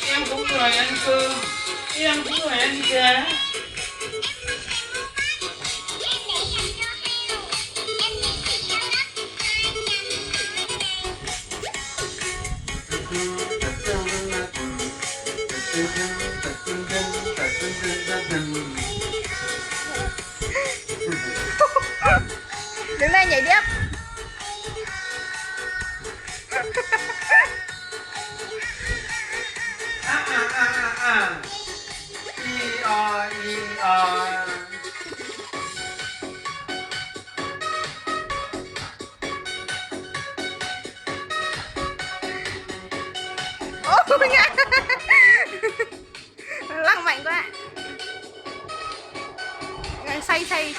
Em cũng người ăn cơm, em cũng người ăn cá. Đứng đây nhảy tiếp. Ôi nha. Lăng mạnh quá. Say say.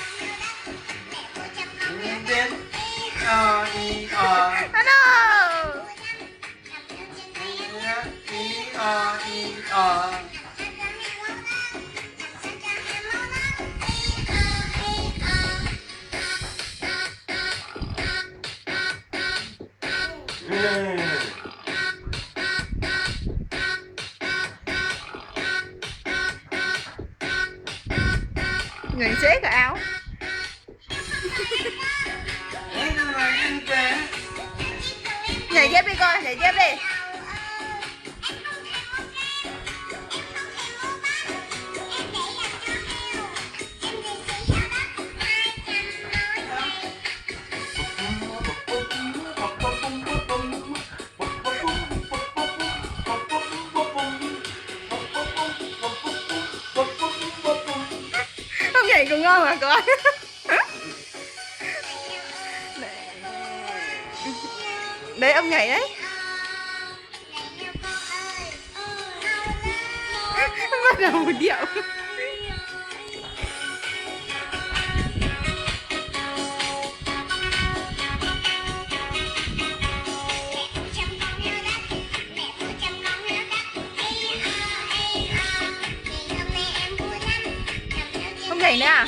Người xế cả áo. Nhảy tiếp đi con, nhảy tiếp đi. Không nhảy cũng ngon mà con. Đấy ông nhảy đấy. Bắt đầu một điệu. Không nhảy nữa à?